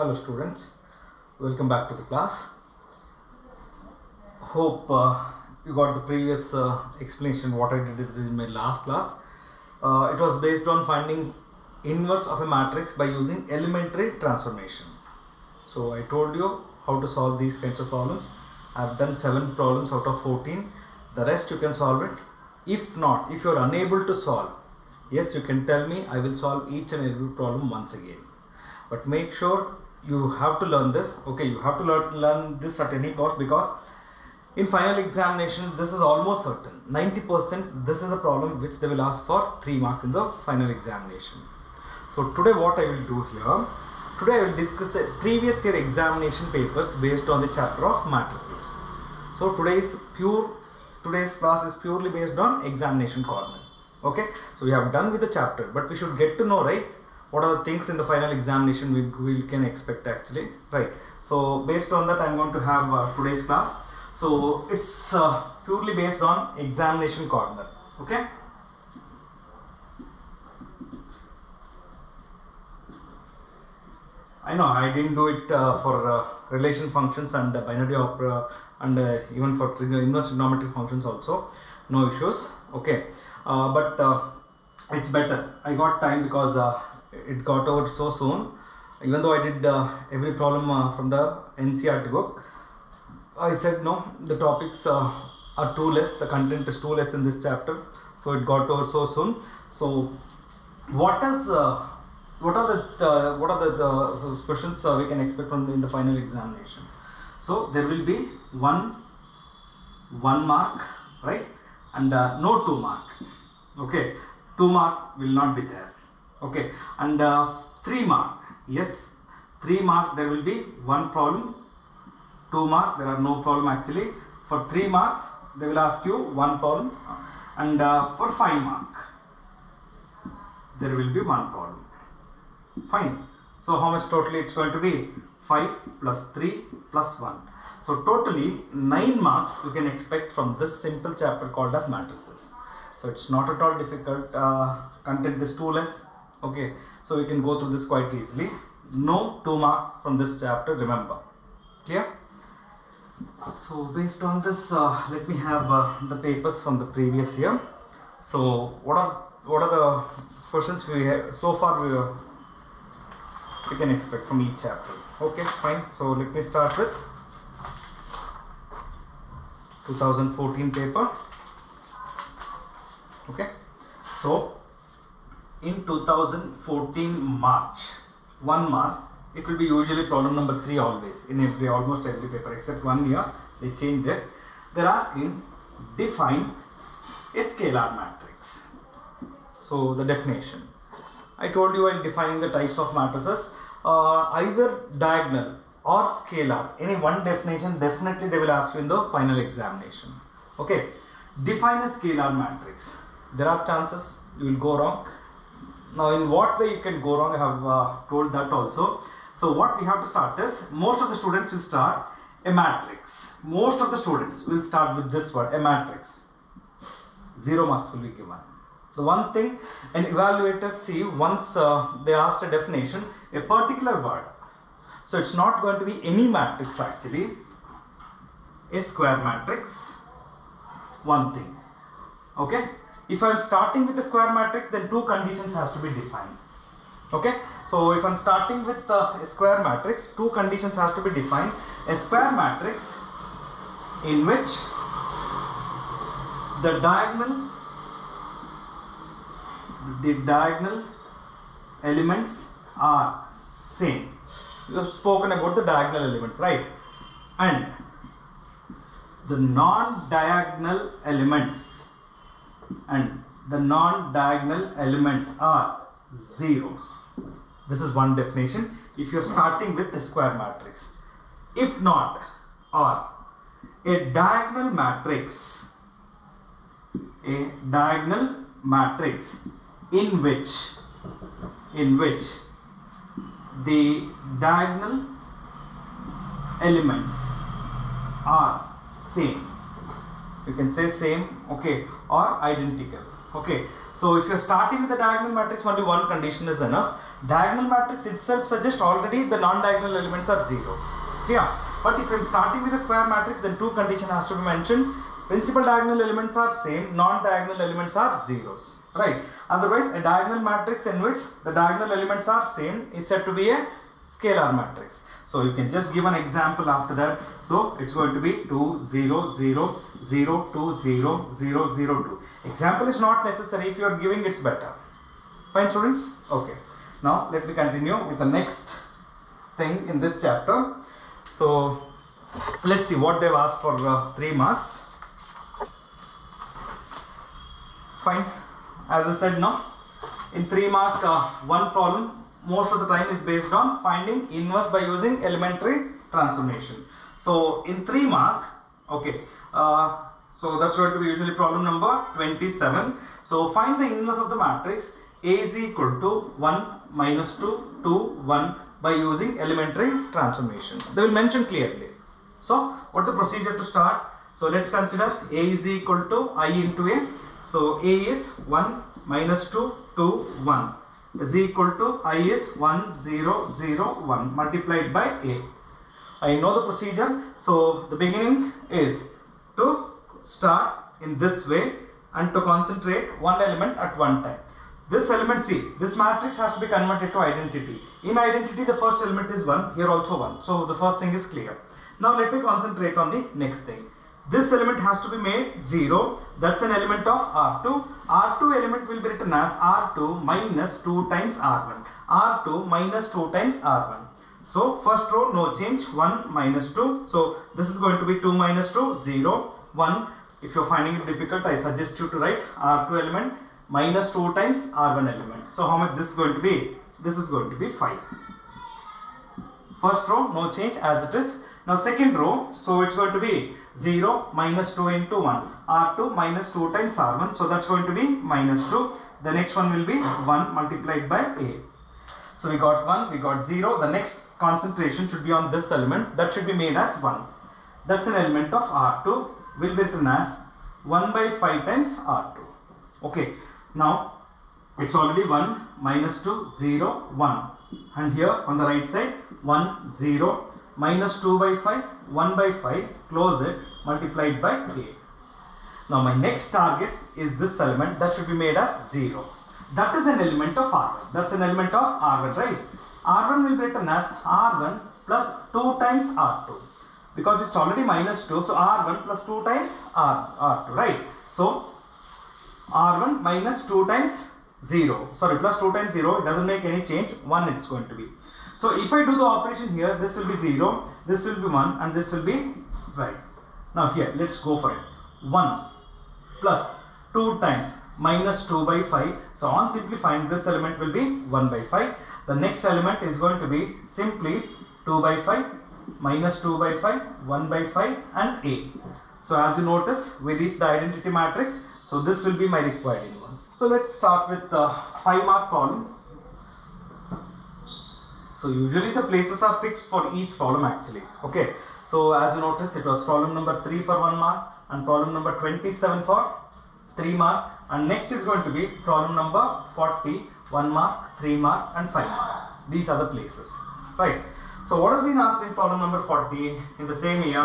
Hello students, welcome back to the class. Hope you got the previous explanation what I did in my last class. It was based on finding inverse of a matrix by using elementary transformation. So I told you how to solve these kinds of problems. I have done 7 problems out of 14. The rest you can solve it. If not, if you are unable to solve, yes, you can tell me. I will solve each and every problem once again. But make sure you have to learn this. Okay, you have to learn this at any cost, because in final examination this is almost certain 90% this is a problem which they will ask for 3 marks in the final examination. So today what I will do here, today I will discuss the previous year examination papers based on the chapter of matrices. So today's class is purely based on examination corner. Okay, so we have done with the chapter, but we should get to know, right, what are the things in the final examination we can expect actually, right? So based on that I am going to have today's class. So it's purely based on examination corner. Okay, I know I didn't do it for relation functions and binary opera and even for inverse trigonometric functions also, no issues. Okay, but it's better I got time because it got over so soon. Even though I did every problem from the NCERT book, I said no, the topics are too less, the content is too less in this chapter, so it got over so soon. So what are the questions we can expect from in the final examination? So there will be one mark, right, and no 2 mark. Okay, 2 mark will not be there. Okay, and 3 mark, yes, 3 mark there will be 1 problem. 2 mark there are no problem actually. For 3 marks they will ask you 1 problem, and for 5 mark there will be 1 problem. Fine. So how much totally it's going to be? 5 plus 3 plus 1. So totally 9 marks you can expect from this simple chapter called as matrices. So it's not at all difficult. Content is too less. Okay, so we can go through this quite easily. No 2 mark from this chapter, remember. Clear? So based on this, let me have the papers from the previous year. So what are the questions we have so far we can expect from each chapter? Okay, fine. So let me start with 2014 paper. Okay, so in 2014 March, 1 mark, it will be usually problem number 3 always in almost every paper, except 1 year they changed it. They're asking define a scalar matrix. So the definition, I told you while defining the types of matrices, either diagonal or scalar, any one definition definitely they will ask you in the final examination. Okay, define a scalar matrix. There are chances you will go wrong. Now in what way you can go wrong, I have told that also. So what we have to start is, most of the students will start a matrix. Most of the students will start with this word, a matrix. 0 marks will be given. The one thing an evaluator see once they asked a definition, a particular word. So it's not going to be any matrix actually. A square matrix, one thing. Okay. If I am starting with a square matrix, then 2 conditions has to be defined. Okay, so if I am starting with a square matrix, 2 conditions has to be defined. A square matrix in which the diagonal elements are same. We have spoken about the diagonal elements, right? And the non-diagonal elements are zeros. This is one definition if you are starting with a square matrix. If not, or a diagonal matrix in which the diagonal elements are same. You can say same, okay, or identical. Okay, so if you are starting with the diagonal matrix, only one condition is enough. Diagonal matrix itself suggests already the non-diagonal elements are 0. Yeah. But if I'm starting with a square matrix, then two conditions has to be mentioned. Principal diagonal elements are same, non-diagonal elements are zeros. Right. Otherwise, a diagonal matrix in which the diagonal elements are same is said to be a scalar matrix. So you can just give an example after that. So it's going to be 2, 0, 0, 0, 2, 0, 0, 0, 2. Example is not necessary. If you are giving, it's better. Fine, students? Okay. Now let me continue with the next thing in this chapter. So let's see what they've asked for 3 marks. Fine. As I said now, in 3 mark, one problem most of the time is based on finding inverse by using elementary transformation. So in 3 mark, okay, so that's going to be usually problem number 27. So find the inverse of the matrix A is equal to 1 minus 2, 2, 1 by using elementary transformation. They will mention clearly. So what's the procedure to start? So let's consider A is equal to I into A. So A is 1 minus 2, 2, 1 is equal to I is 1, 0, 0, 1 multiplied by A. I know the procedure. So the beginning is to start in this way and to concentrate one element at one time. This element, see, this matrix has to be converted to identity. In identity, the first element is 1, here also 1. So the first thing is clear. Now let me concentrate on the next thing. This element has to be made 0. That's an element of R2. R2 element will be written as R2 minus 2 times R1. R2 minus 2 times R1. So first row no change, 1 minus 2. So this is going to be 2 minus 2, 0, 1. If you're finding it difficult, I suggest you to write R2 element minus 2 times R1 element. So how much this is going to be? This is going to be 5. First row no change as it is. Now second row, so it's going to be 0 minus 2 into 1. R2 minus 2 times R1. So that's going to be minus 2. The next one will be 1 multiplied by A. So we got 1, we got 0. The next concentration should be on this element. That should be made as 1. That's an element of R2. Will be written as 1 by 5 times R2. Okay. Now it's already 1 minus 2, 0, 1. And here on the right side 1, 0. Minus 2 by 5, 1 by 5, close it, multiplied by A. Now my next target is this element that should be made as 0. That is an element of R1. That's an element of R1, right? R1 will be written as R1 plus 2 times R2. Because it's already minus 2, so R1 plus 2 times R2, right? So R1 minus 2 times 0. Sorry, plus 2 times 0, it doesn't make any change, 1 it's going to be. So if I do the operation here, this will be 0, this will be 1 and this will be right. Now here, let's go for it. 1 plus 2 times minus 2 by 5. So on simplifying, this element will be 1 by 5. The next element is going to be simply 2 by 5 minus 2 by 5, 1 by 5 and A. So as you notice, we reach the identity matrix. So this will be my required inverse. So let's start with the 5 mark problem. So usually the places are fixed for each problem actually. Okay. So as you notice, it was problem number 3 for 1 mark and problem number 27 for 3 mark. And next is going to be problem number 40, 1 mark, 3 mark and 5 mark. These are the places. Right. So what has been asked in problem number 40? In the same year,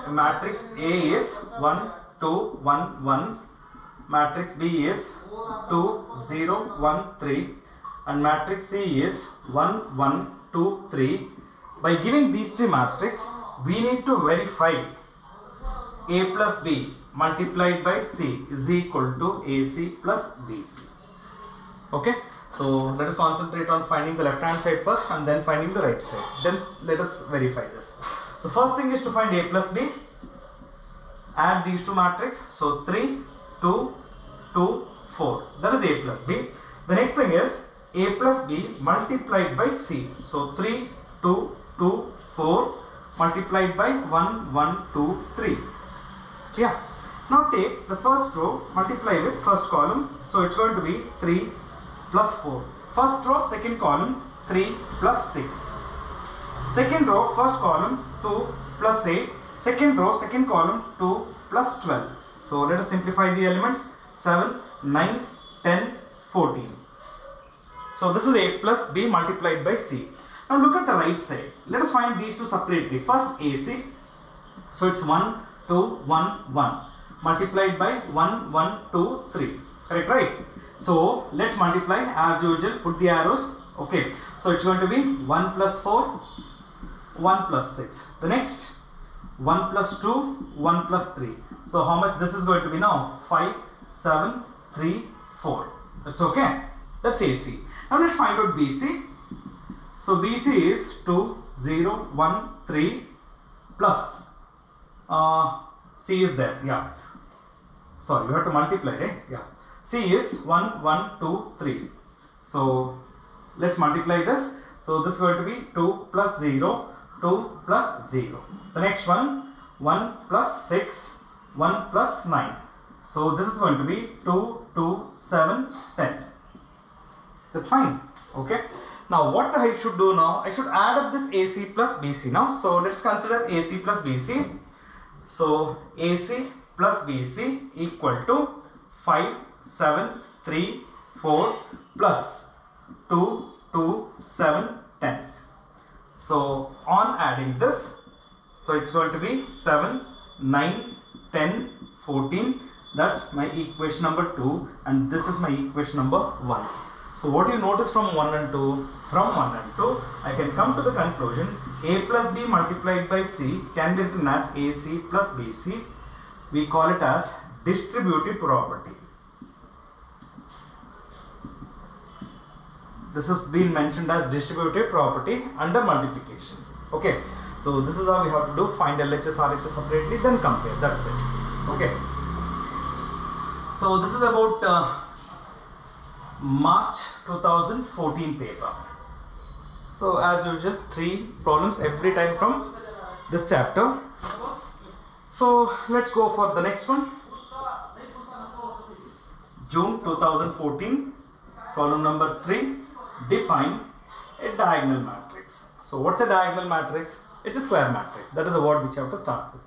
matrix A is 1, 2, 1, 1. Matrix B is 2, 0, 1, 3. And matrix C is 1, 1, 2, 3. By giving these three matrices, we need to verify A plus B multiplied by C is equal to AC plus BC. Okay. So let us concentrate on finding the left hand side first and then finding the right side. Then let us verify this. So first thing is to find A plus B. Add these two matrices. So 3, 2, 2, 4. That is A plus B. The next thing is A plus B multiplied by C. So 3, 2, 2, 4 multiplied by 1, 1, 2, 3. Yeah. Now take the first row, multiply with first column. So it's going to be 3 plus 4. First row, second column, 3 plus 6. Second row, first column, 2 plus 8. Second row, second column, 2 plus 12. So let us simplify the elements. 7, 9, 10, 14. So this is A plus B multiplied by C. Now look at the right side. Let us find these two separately. First AC. So it's 1, 2, 1, 1 multiplied by 1, 1, 2, 3. Correct, right? So let's multiply as usual. Put the arrows. Okay. So it's going to be 1 plus 4, 1 plus 6. The next 1 plus 2, 1 plus 3. So how much this is going to be now? 5, 7, 3, 4. That's okay. That's AC. Now let's find out BC. So BC is 2, 0, 1, 3 plus C is there. Yeah. Sorry, you have to multiply, right? Yeah. C is 1, 1, 2, 3. So let's multiply this. So this is going to be 2 plus 0, 2 plus 0. The next one, 1 plus 6, 1 plus 9. So this is going to be 2, 2, 7, 10. That's fine. Okay. Now what I should do now? I should add up this AC plus BC now. So let's consider AC plus BC. So AC plus BC equal to 5, 7, 3, 4 plus 2, 2, 7, 10. So on adding this, so it's going to be 7, 9, 10, 14. That's my equation number 2 and this is my equation number 1. So what do you notice from 1 and 2? From 1 and 2, I can come to the conclusion A plus B multiplied by C can be written as AC plus BC. We call it as distributive property. This has been mentioned as distributive property under multiplication. Okay. So this is how we have to do. Find LHS, RHS separately, then compare. That's it. Okay. So this is about March 2014 paper. So as usual, 3 problems every time from this chapter. So let's go for the next one. June 2014, problem number 3. Define a diagonal matrix. So what's a diagonal matrix? It's a square matrix. That is the word which you have to start with.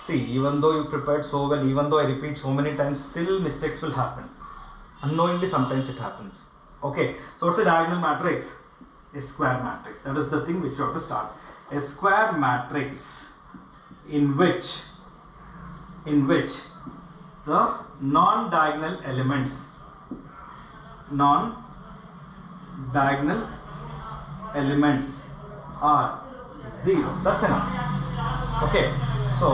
See, even though you prepared so well, even though I repeat so many times, still mistakes will happen. Unknowingly sometimes it happens. Okay, so what's a diagonal matrix? A square matrix. That is the thing which you have to start. A square matrix in which the non-diagonal elements are 0. That's enough. Okay. So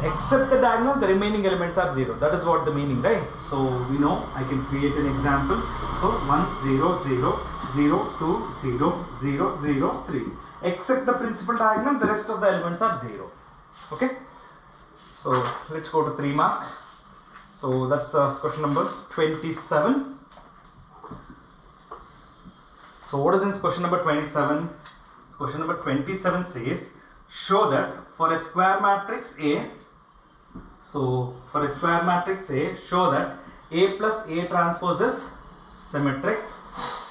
except the diagonal, the remaining elements are 0. That is what the meaning, right? So we know I can create an example. So 1, 0, 0, 0, 2, 0, 0, 0, 3. Except the principal diagonal, the rest of the elements are 0. Okay. So let's go to 3 mark. So that's question number 27. So what is in question number 27? Question number 27 says, show that for a square matrix A, so for a square matrix A, show that A plus A transpose is symmetric,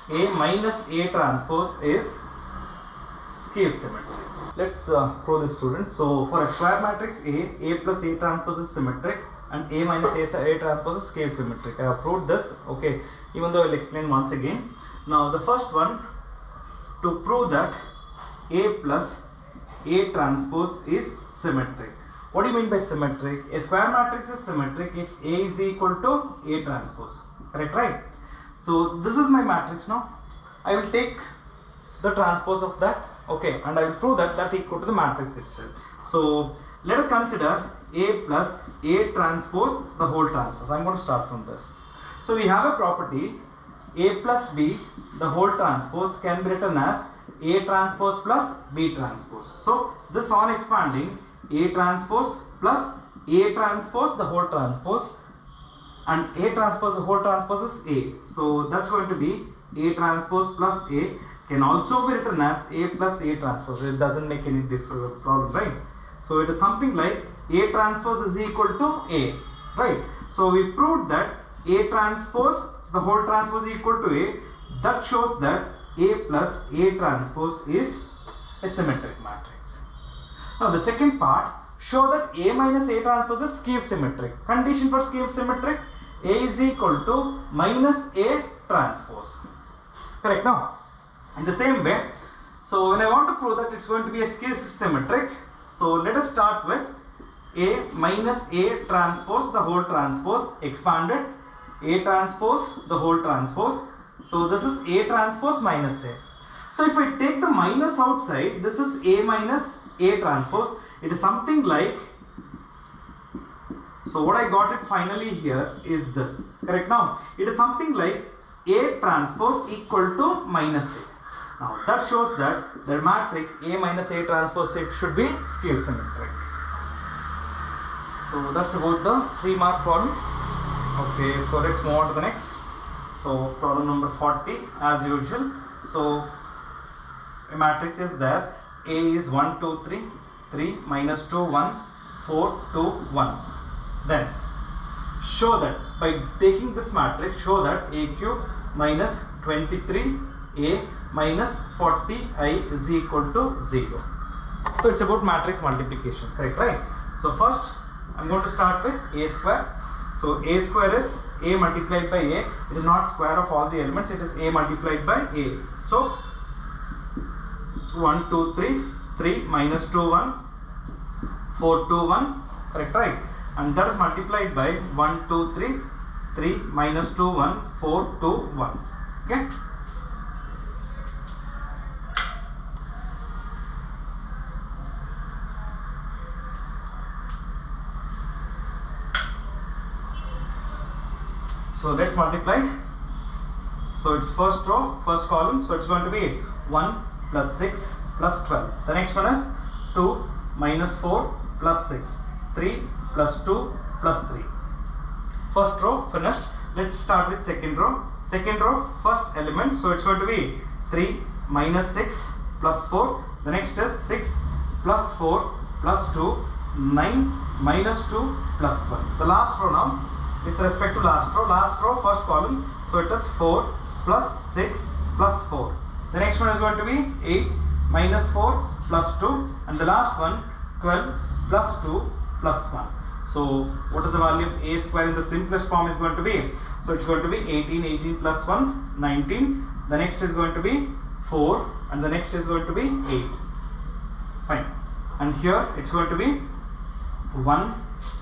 A minus A transpose is skew symmetric. Let's prove this, students. So for a square matrix A plus A transpose is symmetric and A minus A transpose is skew symmetric. I have proved this. Okay, even though I will explain once again. Now the first one, to prove that A plus A transpose is symmetric. What do you mean by symmetric? A square matrix is symmetric if A is equal to A transpose. Correct, right? So this is my matrix now. I will take the transpose of that. Okay, and I will prove that that equal to the matrix itself. So let us consider A plus A transpose the whole transpose. I am going to start from this. So we have a property A plus B the whole transpose can be written as A transpose plus B transpose. So this on expanding A transpose plus A transpose the whole transpose, and A transpose the whole transpose is A. So that's going to be A transpose plus A can also be written as A plus A transpose. It doesn't make any different problem, right? So it is something like A transpose is equal to A, right? So we proved that A transpose the whole transpose is equal to A. That shows that A plus A transpose is a symmetric matrix. Now the second part, show that A minus A transpose is skew symmetric. Condition for skew symmetric, A is equal to minus A transpose. Correct. Now, in the same way, so when I want to prove that it's going to be a skew symmetric, so let us start with A minus A transpose the whole transpose expanded, A transpose the whole transpose. So this is A transpose minus A. So if I take the minus outside, this is A minus A transpose. It is something like, so what I got it finally here is this. Correct. Now it is something like A transpose equal to minus A. Now that shows that the matrix A minus A transpose it should be skew symmetric. So that's about the 3-mark problem. Okay, so let's move on to the next. So problem number 40 as usual. So a matrix is there. A is 1 2 3, 3 minus 2 1, 4 2 1. Then show that by taking this matrix, show that A cube minus 23A minus 40I is equal to 0. So it's about matrix multiplication, correct, right? So first I'm going to start with A square. So A square is A multiplied by A. It is not square of all the elements, it is A multiplied by A. So 1 2 3, 3 minus 2 1, 4 2 1, correct, right? And that is multiplied by 1 2 3, 3 minus 2 1, 4 2 1. Okay. So let's multiply. So it's first row, first column. So it's going to be 1 plus 6 plus 12. The next one is 2 minus 4 plus 6. 3 plus 2 plus 3. First row finished. Let's start with second row. Second row, first element. So it's going to be 3 minus 6 plus 4. The next is 6 plus 4 plus 2. 9 minus 2 plus 1. The last row now. With respect to last row, first column, so it is 4 plus 6 plus 4. The next one is going to be 8 minus 4 plus 2, and the last one 12 plus 2 plus 1. So what is the value of A square in the simplest form is going to be? So it's going to be 18, 18 plus 1, 19. The next is going to be 4, and the next is going to be 8. Fine. And here it's going to be 1,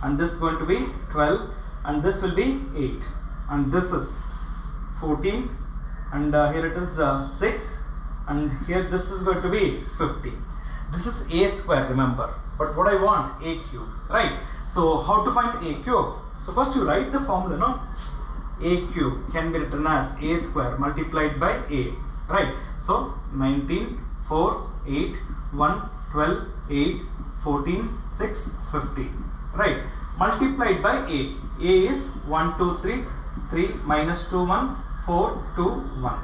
and this is going to be 12. And this will be 8, and this is 14, and here it is 6, and here this is going to be 50. This is A square, remember, but what I want, A cube, right? So how to find A cube? So first you write the formula, no? A cube can be written as A square multiplied by A, right? So 19, 4, 8, 1, 12, 8, 14, 6, 50, right? Multiplied by A. A is 1 2 3, 3 minus 2 1, 4 2 1.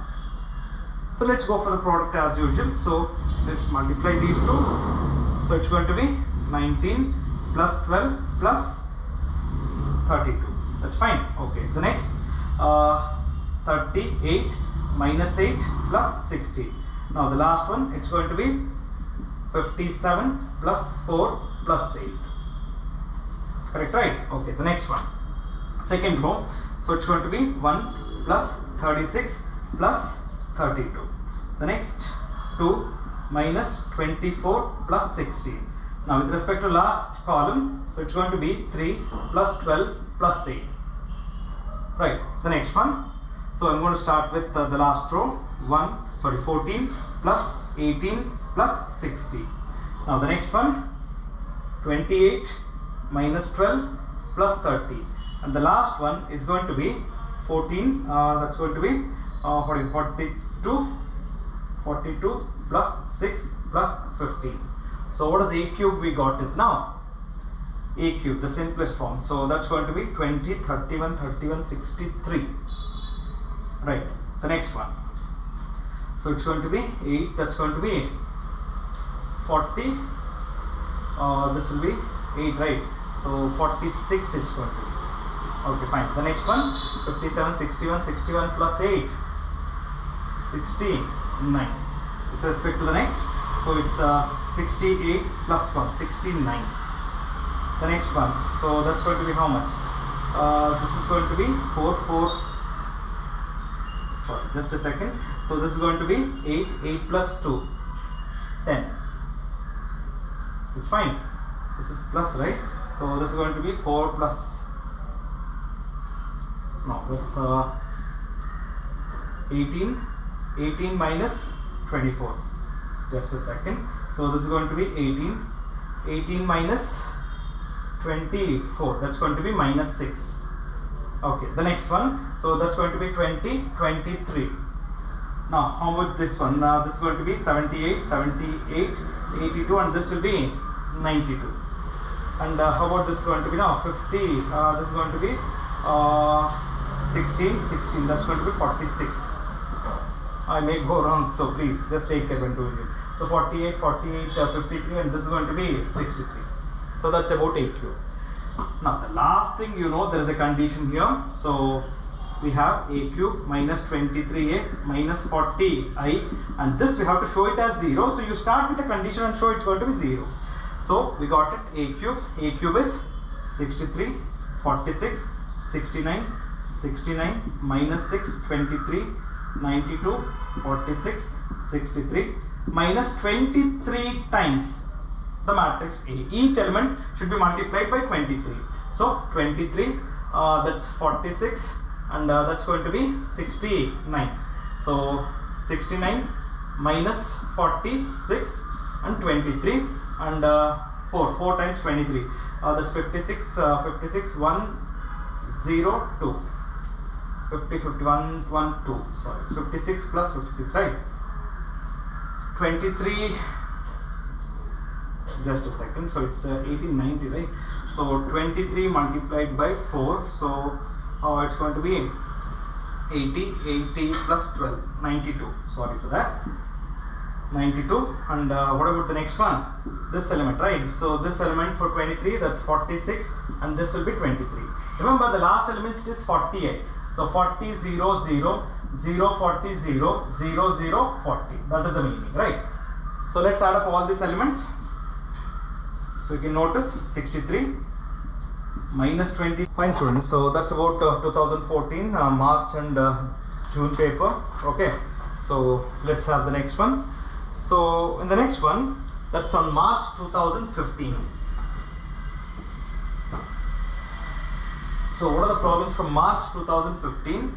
So let's go for the product as usual. So let's multiply these two. So it's going to be 19 plus 12 plus 32. That's fine. Okay. The next 38 minus 8 plus 60. Now the last one, it's going to be 57 plus 4 plus 8. Correct, right? Okay, the next one, second row. So it's going to be 1 plus 36 plus 32. The next 2 minus 24 plus 16. Now with respect to last column, so it's going to be 3 plus 12 plus 8. Right, the next one. So I'm going to start with the last row. 14 plus 18 plus 60. Now the next one, 28 minus 12 plus 30, and the last one is going to be 14, that's going to be 42 plus 6 plus 15. So what is A cube? We got it now. A cube, the simplest form. So that's going to be 20, 31, 31, 63. Right, the next one. So it's going to be 8, that's going to be 40, this will be 8, right? So 46 it's going to be. Okay, fine. The next one, 57, 61, 61 plus 8, 69. With respect to the next, so it's 68 plus 1, 69. The next one, so that's going to be how much? This is going to be 4, 4. Sorry, just a second. So this is going to be 8, 8 plus 2, 10. It's fine. This is plus, right? So this is going to be 4 plus, no, that's 18, 18 minus 24. Just a second. So this is going to be 18, 18 minus 24, that's going to be minus 6. Okay, the next one, so that's going to be 20, 23. Now how about this one? This is going to be 78, 78, 82, and this will be 92. And how about this going to be now 50? This is going to be 16, 16, that's going to be 46. I may go wrong, so please just take care when doing it. So 48, 48, 53, and this is going to be 63. So that's about A cube. Now the last thing, you know, there is a condition here. So we have A cube minus 23A minus 40I, and this we have to show it as 0. So you start with the condition and show it's going to be 0. So we got it. A cube is 63, 46, 69, 69 minus 6, 23, 92, 46, 63 minus 23 times the matrix A. Each element should be multiplied by 23. So 23, that's 46, and that's going to be 69. So 69 minus 46 and 23, and 4 times 23, that's 56, 56, 102, 50, 51, 1, 2, sorry, 56 plus 56, right? 23, just a second, so it's 1890, right? So 23 multiplied by 4, so it's going to be 80, 80 plus 12, 92, sorry for that, 92. And what about the next one? This element, right? So this element for 23, that's 46, and this will be 23. Remember, the last element is 48. So 40, 0, 0, 0, 40, 0, 0, 0, 40. That is the meaning, right? So let's add up all these elements. So you can notice 63 minus 20. Fine, students. So that's about 2014 March and June paper. Okay. So let's have the next one. So in the next one, that's on March 2015. So what are the problems from March 2015?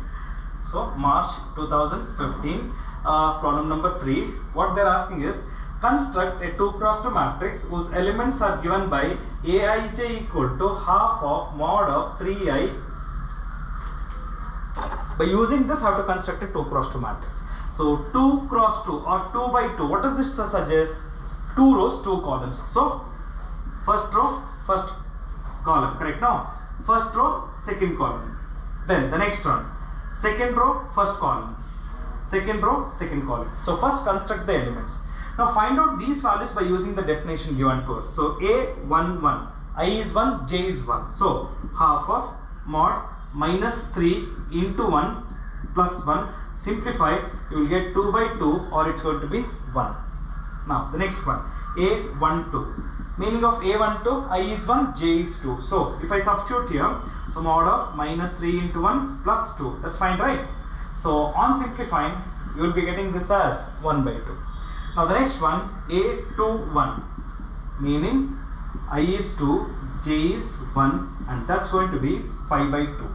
So March 2015, problem number 3. What they're asking is, construct a 2 cross 2 matrix whose elements are given by Aij equal to half of mod of 3i. By using this, how to construct a 2 cross 2 matrix. So 2 cross 2 or 2 by 2. What does this suggest? 2 rows, 2 columns. So first row, first column. Correct now? First row, second column. Then the next one. Second row, first column. Second row, second column. So first construct the elements. Now find out these values by using the definition given to us. So A 1 1, I is 1, J is 1. So half of mod minus 3 into 1 plus 1. Simplify, you will get 2 by 2, or it's going to be 1. Now the next one, A 1 2. Meaning of A 1 2, I is 1, J is 2. So if I substitute here, so mod of minus 3 into 1 plus 2. That's fine, right? So on simplifying, you will be getting this as 1 by 2. Now the next one, A 2 1. Meaning I is 2, J is 1, and that's going to be 5 by 2.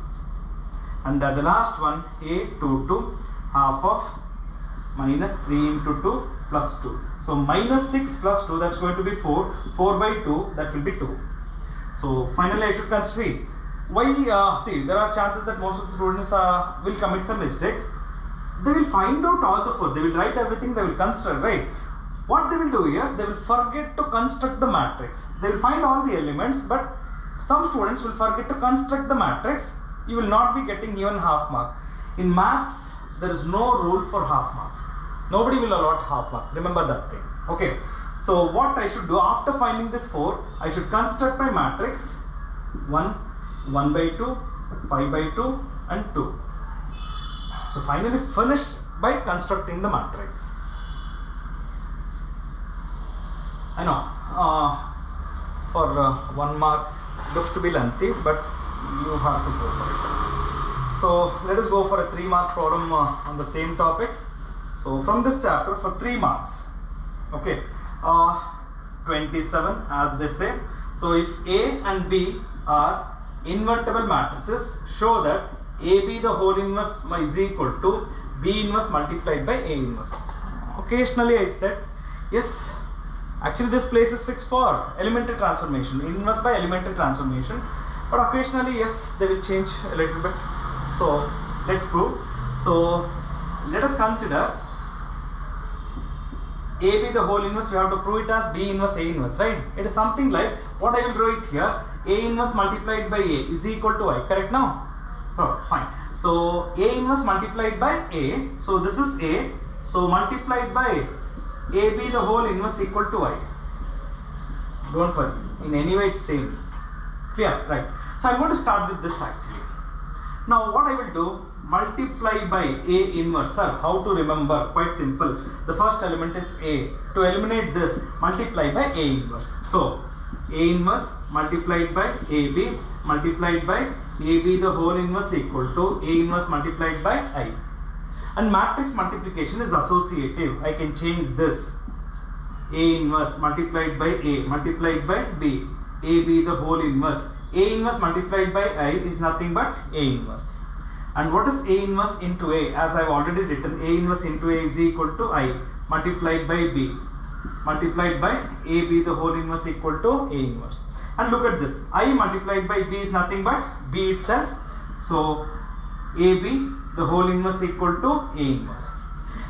And the last one, A 2 2, half of minus 3 into 2 plus 2. So minus 6 plus 2, that's going to be 4. 4 by 2, that will be 2. So finally I should consider why, see, there are chances that most of the students will commit some mistakes. They will find out all the 4. They will write everything, they will construct, right? What they will do is, they will forget to construct the matrix. They will find all the elements, but some students will forget to construct the matrix. You will not be getting even half mark. In maths, there is no rule for half mark. Nobody will allot half mark. Remember that thing. Okay. So what I should do after finding this 4, I should construct my matrix 1, 1 by 2, 5 by 2, and 2. So finally finished by constructing the matrix. I know for 1 mark looks to be lengthy, but you have to go for it. So let us go for a 3 mark problem on the same topic. So from this chapter for 3 marks, okay, 27 as they say. So if A and B are invertible matrices, show that AB the whole inverse is equal to B inverse multiplied by A inverse. Occasionally I said yes, actually this place is fixed for elementary transformation, inverse by elementary transformation, but occasionally yes, they will change a little bit. So let's prove. So let us consider AB the whole inverse. We have to prove it as B inverse A inverse, right? It is something like what I will draw it here, A inverse multiplied by A is equal to I, correct now? Oh, fine. So A inverse multiplied by A, so this is A, so multiplied by AB the whole inverse equal to I. Don't worry, in any way it's same. Clear, right? So I'm going to start with this actually. Now what I will do, multiply by A inverse. Sir, how to remember? Quite simple. The first element is A. To eliminate this, multiply by A inverse. So A inverse multiplied by AB multiplied by AB the whole inverse equal to A inverse multiplied by I. And matrix multiplication is associative. I can change this. A inverse multiplied by A multiplied by B. AB the whole inverse. A inverse multiplied by I is nothing but A inverse. And what is A inverse into A? As I have already written, A inverse into A is equal to I multiplied by B multiplied by AB the whole inverse equal to A inverse. And look at this, I multiplied by B is nothing but B itself. So AB the whole inverse equal to A inverse.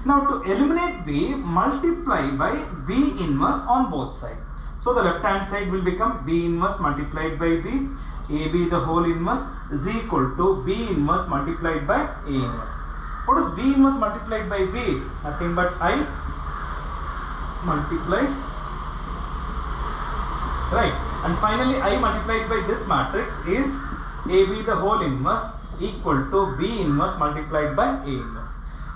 Now to eliminate B, multiply by B inverse on both sides. So the left hand side will become B inverse multiplied by B. AB the whole inverse is equal to B inverse multiplied by A inverse. What is B inverse multiplied by B? Nothing but I multiply, right? And finally I multiplied by this matrix is AB the whole inverse equal to B inverse multiplied by A inverse.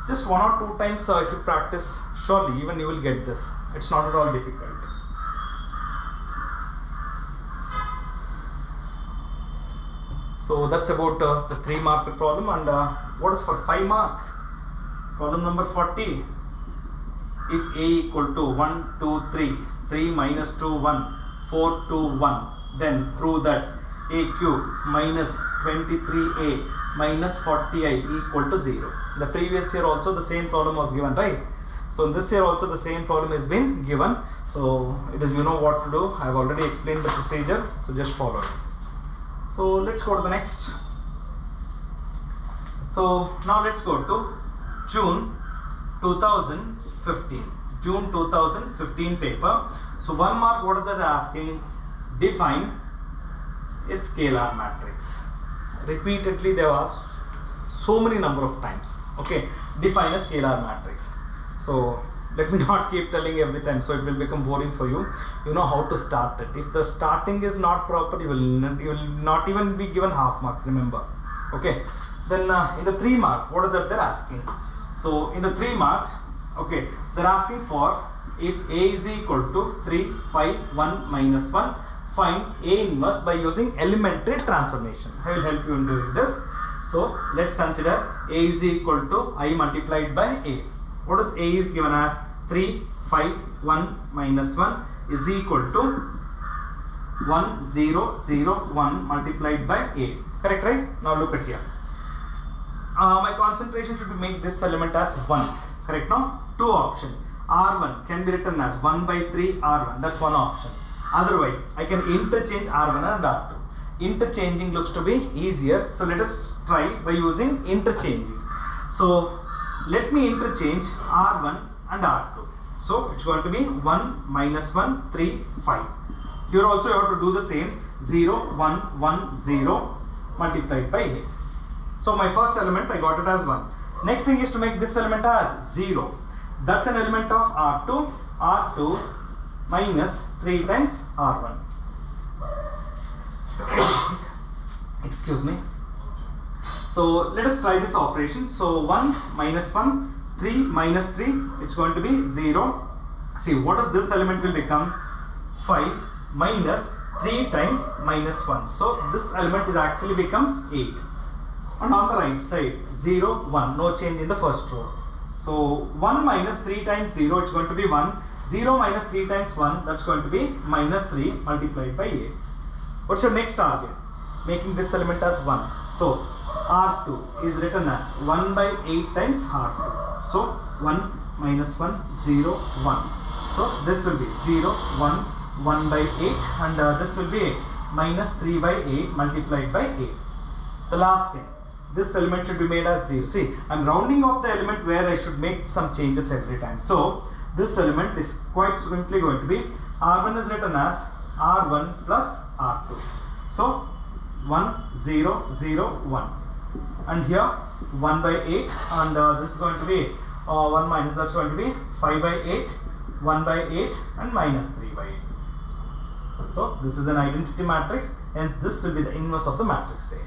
Just 1 or 2 times if you practice, surely even you will get this. It's not at all difficult. So that's about the 3 mark problem. And what is for 5 mark? Problem number 40. If A equal to 1, 2, 3, 3 minus 2, 1, 4, 2, 1, then prove that A cube minus 23A minus 40I equal to 0. The previous year also the same problem was given, right? So in this year also the same problem has been given. So it is, you know what to do. I have already explained the procedure. So just follow it. So let's go to the next. So now let's go to June 2015. June 2015 paper. So 1 mark, what are they asking? Define a scalar matrix. Repeatedly they have asked so many number of times. Okay, define a scalar matrix. So let me not keep telling every time, so it will become boring for you. You know how to start it. If the starting is not proper, you will not even be given half marks, remember. Okay, then in the 3 mark, what is that they're asking? So in the 3 mark, okay, they're asking for if A is equal to 3, 5, 1, minus 1, find A inverse by using elementary transformation. I will help you in doing this. So let's consider A is equal to I multiplied by A. What is A is given as 3, 5, 1, minus 1 is equal to 1, 0, 0, 1 multiplied by A. Correct, right? Now look at here. My concentration should be make this element as 1. Correct now? 2 option. R1 can be written as 1 by 3 R1. That's one option. Otherwise, I can interchange R1 and R2. Interchanging looks to be easier. So let us try by using interchanging. So let me interchange R1 and R2. So it's going to be 1, minus 1, 3, 5. Here also you have to do the same. 0, 1, 1, 0 multiplied by A. So my first element I got it as 1. Next thing is to make this element as 0. That's an element of R2. R2 minus 3 times R1. Excuse me. So let us try this operation. So 1 minus 1, 3 minus 3, it's going to be 0. See, what is this element will become? 5 minus 3 times minus 1. So this element is actually becomes 8. And on the right side, 0, 1, no change in the first row. So 1 minus 3 times 0, it's going to be 1. 0 minus 3 times 1, that's going to be minus 3 multiplied by 8. What's your next target? Making this element as 1. So R2 is written as 1 by 8 times R2. So 1 minus 1, 0, 1. So this will be 0, 1, 1 by 8, and this will be minus 3 by 8 multiplied by 8. The last thing, this element should be made as 0. See, I am rounding off the element where I should make some changes every time. So this element is quite simply going to be R1 is written as R1 plus R2. So 1, 0, 0, 1. And here 1 by 8, and this is going to be 1 minus, that's going to be 5 by 8, 1 by 8, and minus 3 by 8. So this is an identity matrix, and this will be the inverse of the matrix A.